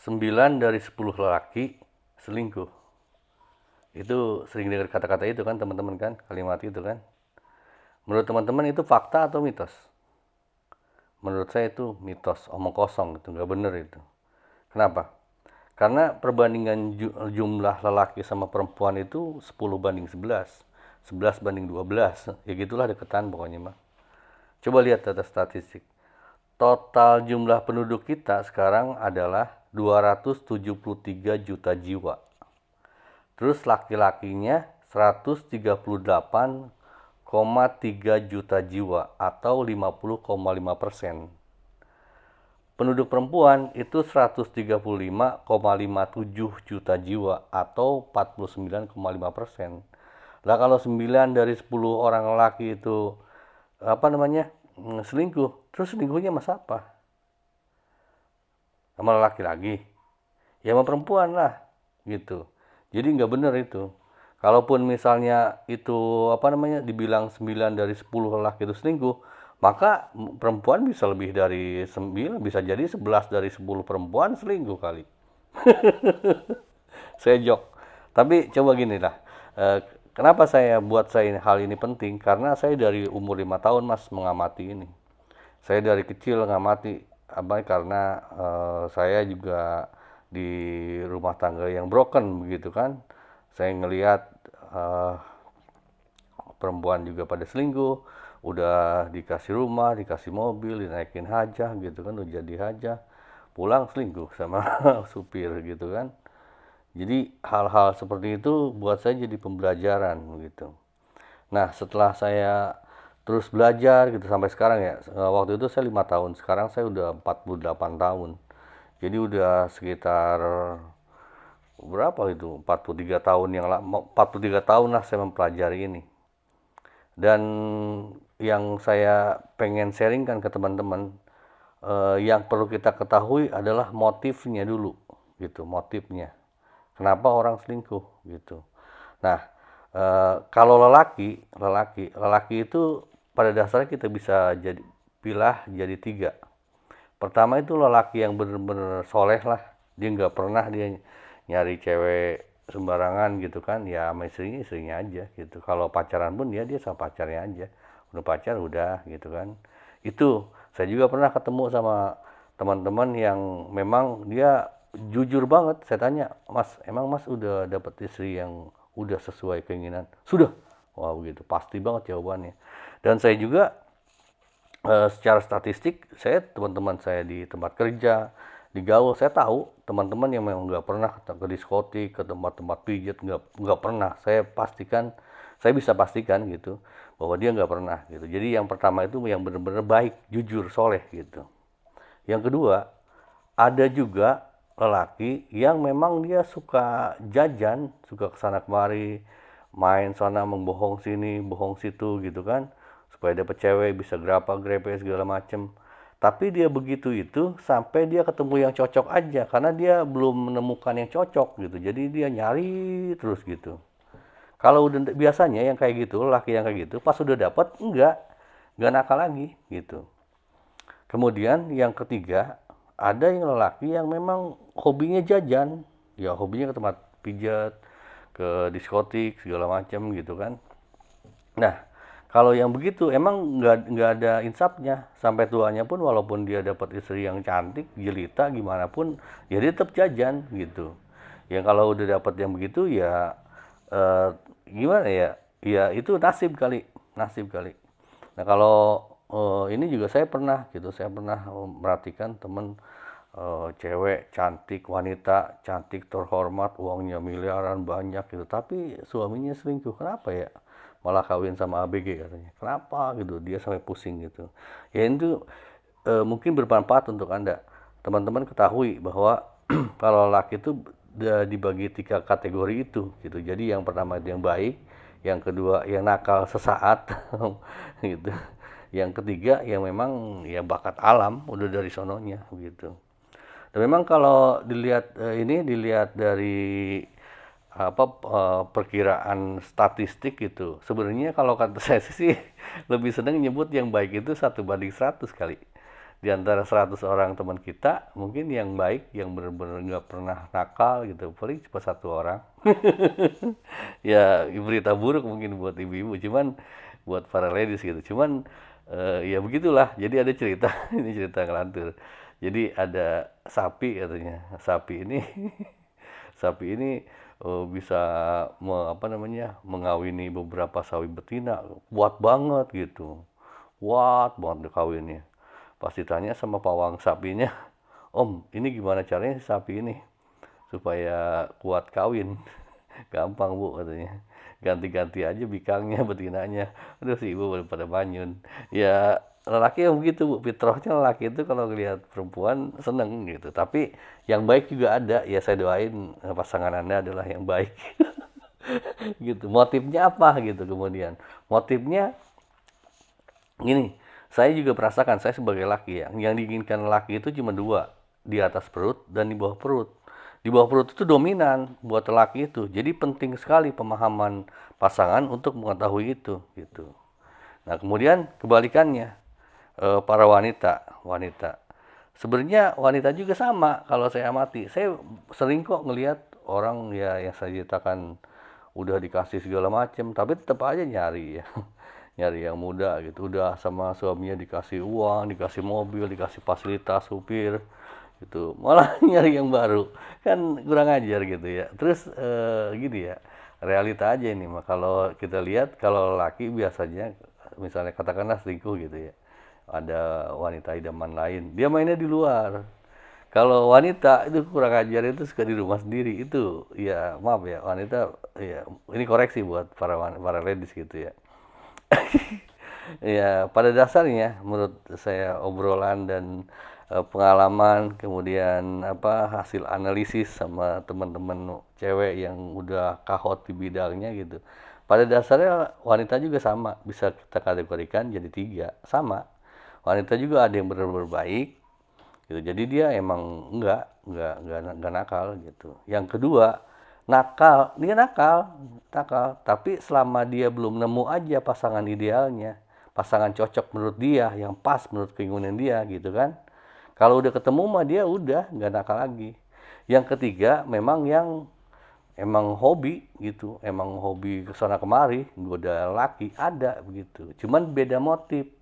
9 dari 10 lelaki selingkuh. Itu sering dengar kata-kata itu kan teman-teman kan, kalimat itu kan. Menurut teman-teman itu fakta atau mitos? Menurut saya itu mitos, omong kosong gitu, nggak bener itu. Kenapa? Karena perbandingan jumlah lelaki sama perempuan itu 10 banding 11, 11 banding 12, ya gitulah deketan pokoknya mah. Coba lihat data statistik. Total jumlah penduduk kita sekarang adalah 273 juta jiwa. Terus laki-lakinya 138,3 juta jiwa atau 50,5%. Penduduk perempuan itu 135,57 juta jiwa atau 49,5%. Lah kalau 9 dari 10 orang laki itu selingkuh, terus selingkuhnya sama siapa? Sama laki lagi? Ya sama perempuan lah, gitu. Jadi nggak bener itu. Kalaupun misalnya itu dibilang 9 dari 10 lelaki itu selingkuh, maka perempuan bisa lebih dari 9, bisa jadi 11 dari 10 perempuan selingkuh kali. Saya jok. Tapi coba gini lah. Kenapa hal ini penting? Karena saya dari umur 5 tahun Mas mengamati ini. Saya dari kecil ngamati karena saya juga di rumah tangga yang broken begitu kan. Saya ngelihat perempuan juga pada selingkuh, udah dikasih rumah, dikasih mobil, dinaikin hajah gitu kan, udah jadi hajah, pulang selingkuh sama supir gitu kan. Jadi hal-hal seperti itu buat saya jadi pembelajaran gitu. Nah setelah saya terus belajar gitu sampai sekarang ya, waktu itu saya 5 tahun, sekarang saya udah 48 tahun. Jadi udah sekitar berapa itu? 43 tahun 43 tahun lah saya mempelajari ini. Dan yang saya pengen sharingkan ke teman-teman, yang perlu kita ketahui adalah motifnya dulu, gitu, motifnya. Kenapa orang selingkuh, gitu. Nah, kalau lelaki itu pada dasarnya kita bisa pilah jadi 3. Pertama itu lelaki yang bener-bener soleh lah, dia nggak pernah dia nyari cewek sembarangan gitu kan, ya sama istrinya aja gitu. Kalau pacaran pun dia sama pacarnya aja, udah pacar udah gitu kan. Itu saya juga pernah ketemu sama teman-teman yang memang dia jujur banget. Saya tanya, Mas, emang Mas udah dapet istri yang udah sesuai keinginan? Sudah. Wah begitu, pasti banget jawabannya. Dan saya juga secara statistik, teman-teman saya di tempat kerja, di gaul, saya tahu teman-teman yang memang nggak pernah ke diskotik, ke tempat-tempat pijat, nggak pernah. Saya bisa pastikan gitu bahwa dia nggak pernah gitu. Jadi yang pertama itu yang benar-benar baik, jujur, soleh gitu. Yang kedua, ada juga lelaki yang memang dia suka jajan, suka kesana kemari, main sana, membohong sini, bohong situ gitu kan, supaya dapat cewek, bisa grepe segala macem. Tapi dia begitu itu sampai dia ketemu yang cocok aja, karena dia belum menemukan yang cocok gitu. Jadi dia nyari terus gitu. Kalau udah biasanya yang kayak gitu, laki yang kayak gitu, pas udah dapat enggak nakal lagi gitu. Kemudian yang ketiga, ada yang lelaki yang memang hobinya jajan, ya hobinya ke tempat pijat, ke diskotik segala macam gitu kan. Nah, kalau yang begitu emang nggak ada insafnya, sampai tuanya pun walaupun dia dapat istri yang cantik, jelita gimana pun, ya dia tetap jajan gitu. Yang kalau udah dapat yang begitu ya gimana ya? Ya itu nasib kali. Nah kalau ini juga saya pernah merhatikan temen cewek cantik, wanita cantik, terhormat, uangnya miliaran banyak gitu, tapi suaminya selingkuh. Kenapa ya? Malah kawin sama ABG katanya. Kenapa gitu? Dia sampai pusing gitu. Ya itu mungkin bermanfaat untuk Anda. Teman-teman ketahui bahwa kalau laki itu dibagi 3 kategori itu gitu. Jadi yang pertama itu yang baik, yang kedua yang nakal sesaat gitu. Yang ketiga yang memang ya bakat alam udah dari sononya gitu. Dan memang kalau dilihat dari perkiraan statistik gitu. Sebenarnya kalau kata saya sih lebih senang nyebut yang baik itu 1 banding 100 kali. Di antara 100 orang teman kita, mungkin yang baik, yang benar-benar nggak pernah nakal gitu, paling cuma 1 orang. Ya berita buruk mungkin buat ibu-ibu, cuman buat para ladies gitu. Cuman ya begitulah. Jadi ada cerita, ini cerita ngelantur. Jadi ada sapi katanya. Sapi ini bisa apa namanya, mengawini beberapa sapi betina, kuat banget gitu. Kuat banget kawinnya. Pas ditanya sama pawang sapinya, "Om, ini gimana caranya si sapi ini supaya kuat kawin?" "Gampang Bu," katanya. "Ganti-ganti aja bikangnya, betinanya." Aduh si ibu pada manyun. Ya lelaki yang begitu Bu, fitrahnya lelaki itu kalau ngelihat perempuan seneng gitu. Tapi yang baik juga ada, ya saya doain pasangan Anda adalah yang baik. Gitu. Motifnya apa gitu kemudian? Motifnya gini, saya juga merasakan, saya sebagai laki ya, yang diinginkan laki itu cuma dua, di atas perut dan di bawah perut. Di bawah perut itu dominan buat laki itu, jadi penting sekali pemahaman pasangan untuk mengetahui itu, gitu. Nah kemudian kebalikannya, para wanita. Sebenarnya wanita juga sama kalau saya amati. Saya sering kok ngelihat orang ya yang saya ceritakan udah dikasih segala macam, tapi tetap aja nyari ya. Nyari yang muda gitu. Udah sama suaminya dikasih uang, dikasih mobil, dikasih fasilitas supir gitu. Malah nyari yang baru. Kan kurang ajar gitu ya. Terus gini ya. Realita aja ini mah kalau kita lihat kalau laki biasanya misalnya katakanlah selingkuh gitu ya. Ada wanita idaman lain, dia mainnya di luar. Kalau wanita itu kurang ajar itu suka di rumah sendiri itu, ya maaf ya wanita, ya ini koreksi buat para ladies gitu ya. Ya pada dasarnya menurut saya obrolan dan pengalaman kemudian apa hasil analisis sama teman-teman cewek yang udah kahot di bidangnya gitu. Pada dasarnya wanita juga sama, bisa kita kategorikan jadi 3, sama. Wanita juga ada yang benar-benar baik gitu. Jadi dia emang enggak nakal gitu. Yang kedua, dia nakal, tapi selama dia belum nemu aja pasangan idealnya, pasangan cocok menurut dia, yang pas menurut keinginan dia gitu kan. Kalau udah ketemu mah dia udah nggak nakal lagi. Yang ketiga, memang yang emang hobi gitu, emang hobi kesana kemari, goda laki ada begitu. Cuman beda motif.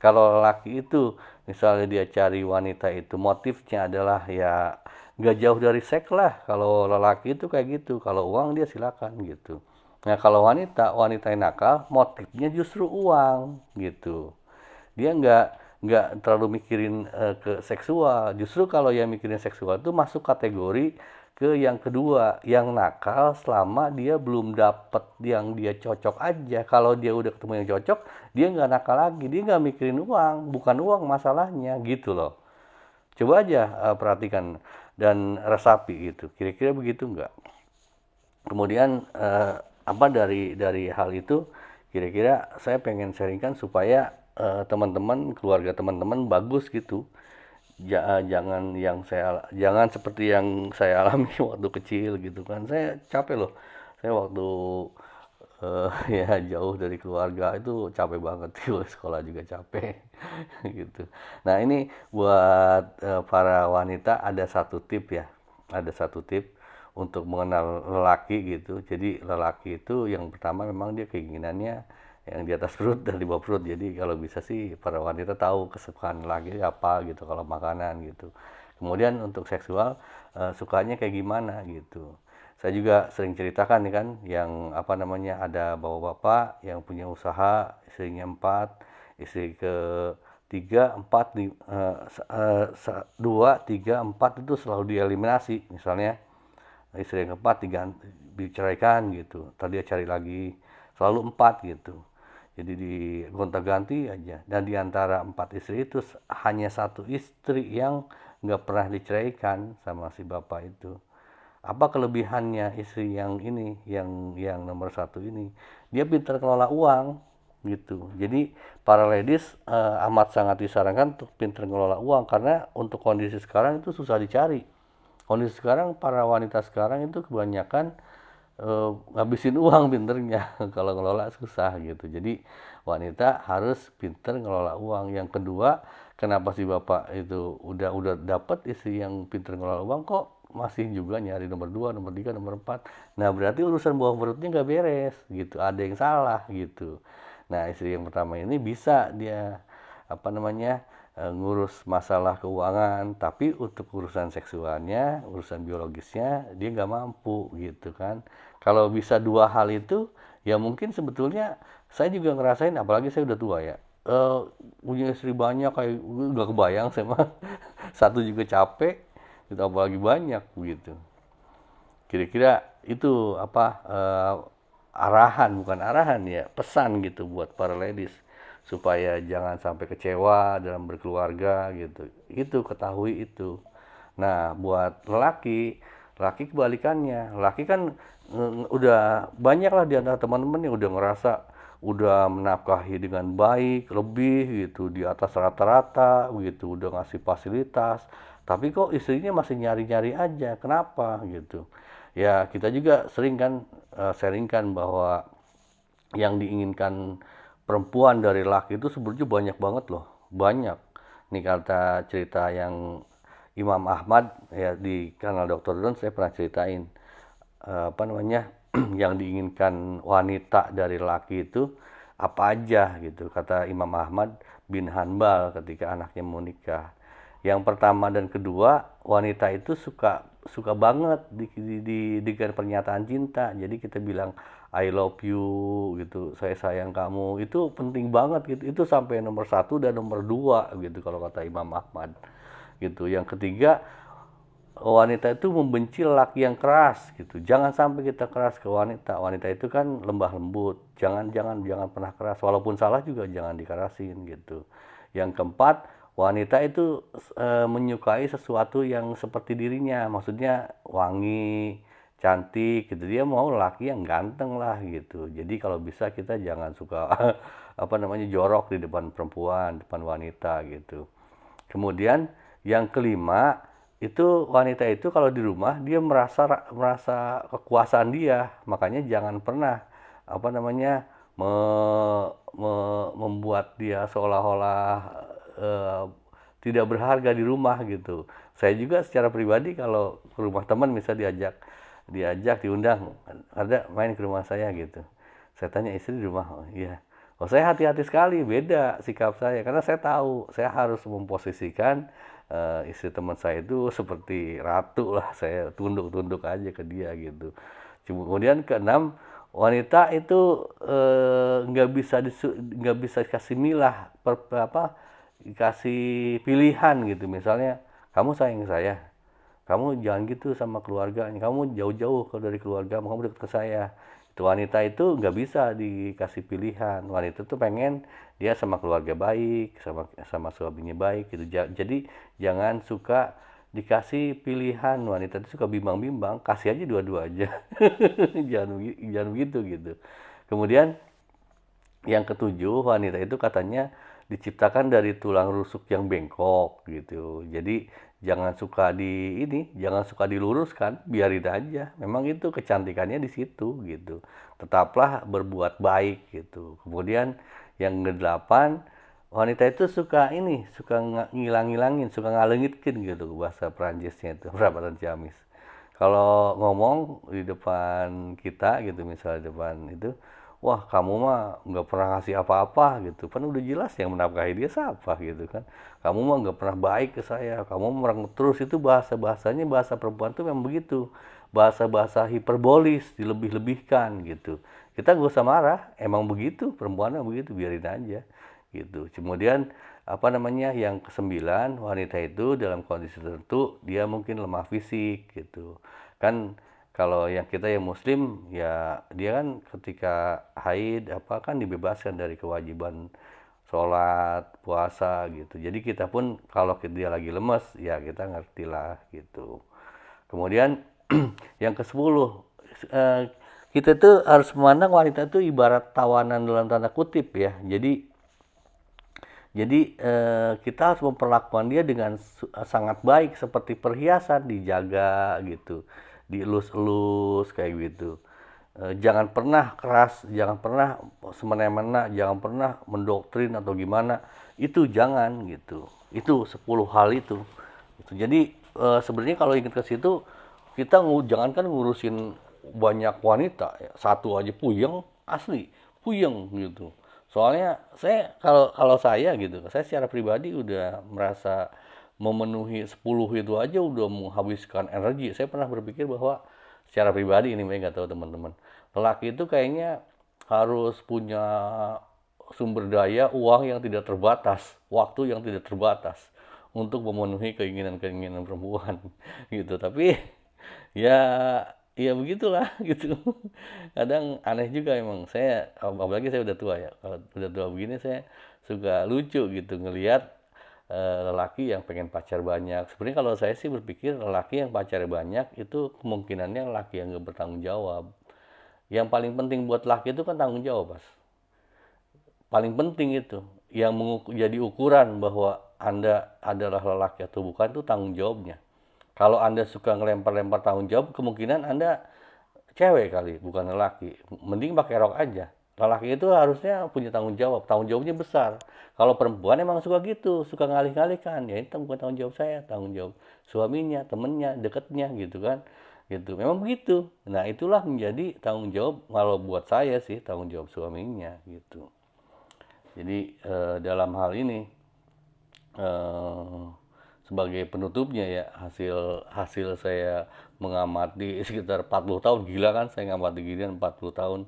Kalau laki itu misalnya dia cari wanita itu motifnya adalah ya nggak jauh dari seks lah. Kalau lelaki itu kayak gitu, kalau uang dia silakan gitu. Nah kalau wanita yang nakal motifnya justru uang gitu. Dia nggak terlalu mikirin ke seksual. Justru kalau yang mikirin seksual itu masuk kategori ke yang kedua, yang nakal selama dia belum dapet yang dia cocok aja. Kalau dia udah ketemu yang cocok, dia nggak nakal lagi, dia nggak mikirin uang, bukan uang masalahnya gitu loh. Coba aja perhatikan dan resapi gitu, kira-kira begitu nggak? Kemudian apa dari hal itu, kira-kira saya pengen sharingkan supaya teman-teman, keluarga teman-teman bagus gitu. Jangan seperti yang saya alami waktu kecil gitu kan. Saya capek loh. Saya waktu ya jauh dari keluarga itu capek banget sih, sekolah juga capek gitu. Nah, ini buat para wanita ada satu tip ya. Ada satu tip untuk mengenal lelaki gitu. Jadi lelaki itu yang pertama memang dia keinginannya yang di atas perut dan di bawah perut. Jadi kalau bisa sih para wanita tahu kesukaan laki apa gitu kalau makanan gitu. Kemudian untuk seksual sukanya kayak gimana gitu. Saya juga sering ceritakan nih kan yang apa namanya ada bapak-bapak yang punya usaha, istrinya 4, istri ke 3, 4, 2, 3, 4 itu selalu dieliminasi. Misalnya istri yang keempat diceraikan gitu, tadi dia cari lagi, selalu 4 gitu. Jadi digonta-ganti aja. Dan di antara 4 istri itu hanya 1 istri yang nggak pernah diceraikan sama si bapak itu. Apa kelebihannya istri yang ini, yang nomor 1 ini? Dia pintar kelola uang gitu. Jadi para ladies amat sangat disarankan untuk pintar ngelola uang karena untuk kondisi sekarang itu susah dicari. Kondisi sekarang para wanita sekarang itu kebanyakan ngabisin uang pinternya kalau ngelola susah gitu. Jadi wanita harus pinter ngelola uang. Yang kedua, kenapa sih Bapak itu udah dapat istri yang pintar ngelola uang kok masih juga nyari nomor 2, nomor 3, nomor 4. Nah, berarti urusan bawah perutnya nggak beres gitu, ada yang salah gitu. Nah, istri yang pertama ini bisa dia apa namanya ngurus masalah keuangan, tapi untuk urusan seksualnya, urusan biologisnya dia nggak mampu gitu kan. Kalau bisa dua hal itu, ya mungkin sebetulnya saya juga ngerasain, apalagi saya udah tua ya. eh, Punya istri banyak kayak nggak kebayang saya mah. Satu juga capek, itu apalagi banyak begitu. Kira-kira itu apa arahan, bukan arahan ya, pesan gitu buat para ladies supaya jangan sampai kecewa dalam berkeluarga gitu. Itu ketahui itu. Nah, buat lelaki, laki kebalikannya. Laki kan udah banyak lah di antara teman-teman yang udah ngerasa udah menafkahi dengan baik, lebih gitu, di atas rata-rata gitu, udah ngasih fasilitas. Tapi kok istrinya masih nyari-nyari aja. Kenapa gitu? Ya, kita juga sering kan sharingkan bahwa yang diinginkan perempuan dari laki itu sebenarnya banyak banget loh, banyak. Nih kata cerita yang Imam Ahmad ya di kanal Dr. Don saya pernah ceritain apa namanya yang diinginkan wanita dari laki itu apa aja gitu kata Imam Ahmad bin Hanbal ketika anaknya mau nikah. Yang pertama dan kedua, wanita itu suka suka banget dengan pernyataan cinta. Jadi kita bilang I love you gitu, saya sayang kamu. Itu penting banget gitu. Itu sampai nomor satu dan nomor dua gitu kalau kata Imam Ahmad gitu. Yang ketiga, wanita itu membenci laki yang keras gitu. Jangan sampai kita keras ke wanita. Wanita itu kan lembah lembut. Jangan pernah keras. Walaupun salah juga jangan dikerasin gitu. Yang keempat, wanita itu menyukai sesuatu yang seperti dirinya. Maksudnya wangi, cantik gitu. Dia mau laki yang ganteng lah gitu. Jadi kalau bisa kita jangan suka apa namanya jorok di depan perempuan, depan wanita gitu. Kemudian yang kelima, itu wanita itu kalau di rumah dia merasa merasa kekuasaan dia, makanya jangan pernah apa namanya membuat dia seolah-olah eh, tidak berharga di rumah gitu. Saya juga secara pribadi kalau ke rumah teman misalnya diajak diundang ada main ke rumah saya gitu. Saya tanya istri di rumah, oh iya. Oh saya hati-hati sekali, beda sikap saya karena saya tahu saya harus memposisikan istri teman saya itu seperti ratu lah, saya tunduk-tunduk aja ke dia gitu. Kemudian keenam, wanita itu nggak bisa kasih milah, kasih pilihan gitu. Misalnya, kamu sayang saya, kamu jangan gitu sama keluarganya, kamu jauh-jauh dari keluarga, kamu dekat ke saya. Itu wanita itu nggak bisa dikasih pilihan. Wanita tuh pengen dia sama keluarga baik, sama sama suaminya baik gitu. Jadi jangan suka dikasih pilihan. Wanita itu suka bimbang-bimbang, kasih aja dua-dua aja. Jangan begitu gitu. Kemudian yang ketujuh, wanita itu katanya diciptakan dari tulang rusuk yang bengkok gitu. Jadi jangan suka diluruskan, biarin aja. Memang itu kecantikannya di situ gitu. Tetaplah berbuat baik gitu. Kemudian yang kedelapan, wanita itu suka suka ngilang-ngilangin, suka ngalengitkin gitu bahasa Perancisnya itu, perabatan Ciamis. Kalau ngomong di depan kita gitu, misalnya di depan itu, wah kamu mah nggak pernah ngasih apa-apa gitu, kan udah jelas yang menafkahi dia siapa gitu kan. Kamu mah nggak pernah baik ke saya, kamu merengek terus, itu bahasa-bahasanya, bahasa perempuan tuh memang begitu. Bahasa-bahasa hiperbolis, dilebih-lebihkan gitu. Kita nggak usah marah, emang begitu, perempuannya begitu, biarin aja gitu. Kemudian apa namanya yang kesembilan, wanita itu dalam kondisi tertentu dia mungkin lemah fisik gitu kan. Kalau yang kita yang muslim ya dia kan ketika haid apa kan dibebaskan dari kewajiban sholat puasa gitu. Jadi kita pun kalau dia lagi lemes ya kita ngertilah gitu. Kemudian yang ke-10, kita tuh harus memandang wanita itu ibarat tawanan dalam tanda kutip ya. Jadi kita harus memperlakukan dia dengan sangat baik, seperti perhiasan, dijaga gitu, dielus-elus kayak gitu. Jangan pernah keras, jangan pernah semena-mena, jangan pernah mendoktrin atau gimana. Itu jangan gitu. Itu 10 hal itu. Gitu. Jadi sebenarnya kalau ingin ke situ kita jangankan ngurusin banyak wanita, ya, satu aja puyeng, asli puyeng gitu. Soalnya saya kalau saya gitu, saya secara pribadi udah merasa memenuhi 10 itu aja udah menghabiskan energi. Saya pernah berpikir bahwa secara pribadi ini, nggak tahu teman-teman, lelaki itu kayaknya harus punya sumber daya uang yang tidak terbatas, waktu yang tidak terbatas untuk memenuhi keinginan-keinginan perempuan gitu. Tapi ya ya begitulah gitu. Kadang aneh juga emang. Saya apalagi saya udah tua ya. Kalau udah tua begini saya suka lucu gitu ngelihat lelaki yang pengen pacar banyak. Sebenarnya kalau saya sih berpikir lelaki yang pacar banyak itu kemungkinannya lelaki yang nggak bertanggung jawab. Yang paling penting buat laki itu kan tanggung jawab, Mas. Paling penting itu yang jadi ukuran bahwa Anda adalah lelaki atau bukan itu tanggung jawabnya. Kalau Anda suka ngelempar-lempar tanggung jawab, kemungkinan Anda cewek kali, bukan lelaki. Mending pakai rok aja. Lelaki itu harusnya punya tanggung jawabnya besar. Kalau perempuan emang suka gitu, suka ngalih-ngalihkan. Ya itu bukan tanggung jawab saya, tanggung jawab suaminya, temennya, deketnya gitu kan. Gitu, memang begitu. Nah itulah menjadi tanggung jawab, kalau buat saya sih, tanggung jawab suaminya gitu. Jadi dalam hal ini eh, sebagai penutupnya ya, hasil hasil saya mengamati sekitar 40 tahun, gila kan saya ngamati ginian 40 tahun.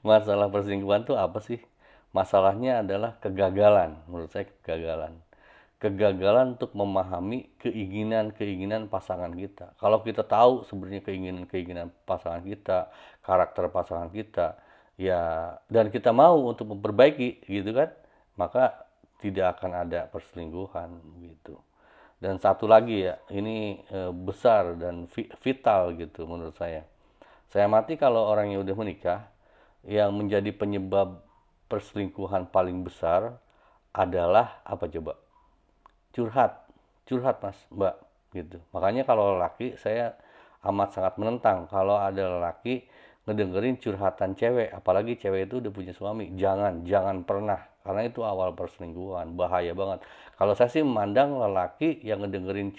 Masalah perselingkuhan tuh apa sih? Masalahnya adalah kegagalan, menurut saya kegagalan. Kegagalan untuk memahami keinginan-keinginan pasangan kita. Kalau kita tahu sebenarnya keinginan-keinginan pasangan kita, karakter pasangan kita, ya dan kita mau untuk memperbaiki gitu kan, maka tidak akan ada perselingkuhan gitu. Dan satu lagi ya, ini besar dan vital gitu menurut saya. Saya amati kalau orang yang udah menikah, yang menjadi penyebab perselingkuhan paling besar adalah apa coba? Curhat. Curhat Mas, Mbak, gitu. Makanya kalau laki saya amat sangat menentang kalau ada laki ngedengerin curhatan cewek, apalagi cewek itu udah punya suami. Jangan pernah, karena itu awal perselingkuhan, bahaya banget. Kalau saya sih memandang lelaki yang ngedengerin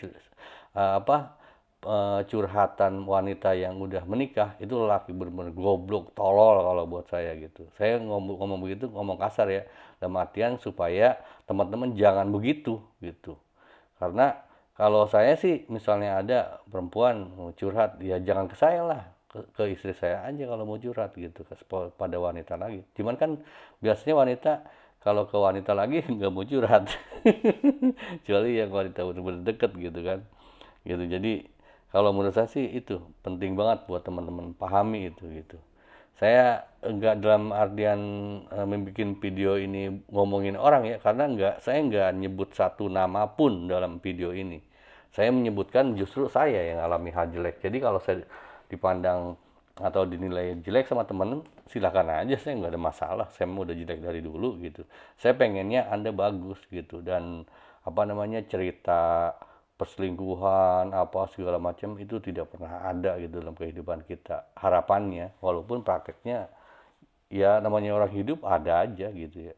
apa curhatan wanita yang udah menikah itu lelaki bener-bener goblok, tolol kalau buat saya gitu. Saya ngomong begitu, ngomong kasar ya, dalam artian supaya teman-teman jangan begitu gitu. Karena kalau saya sih misalnya ada perempuan mau curhat, ya jangan ke saya lah, ke istri saya aja kalau mau curhat gitu, pada wanita lagi. Cuman kan biasanya wanita kalau ke wanita lagi nggak mau curhat, kecuali yang wanita benar-benar deket gitu kan, gitu. Jadi kalau menurut saya sih itu penting banget buat teman-teman pahami itu gitu. Saya enggak dalam artian membuat video ini ngomongin orang ya, karena saya enggak nyebut satu nama pun dalam video ini. Saya menyebutkan justru saya yang alami hal jelek. Jadi kalau saya dipandang atau dinilai jelek sama temen, silakan aja, saya nggak ada masalah. Saya mau udah jelek dari dulu gitu. Saya pengennya Anda bagus gitu, dan apa namanya, cerita perselingkuhan apa segala macam itu tidak pernah ada gitu dalam kehidupan kita, harapannya, walaupun prakteknya ya namanya orang hidup ada aja gitu ya.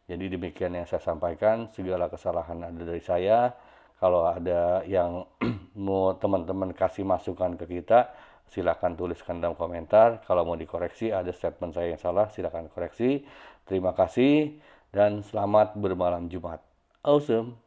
Jadi demikian yang saya sampaikan, segala kesalahan ada dari saya. Kalau ada yang mau teman-teman kasih masukan ke kita, silakan tuliskan dalam komentar. Kalau mau dikoreksi, ada statement saya yang salah, silakan koreksi. Terima kasih dan selamat bermalam Jumat. Awesome.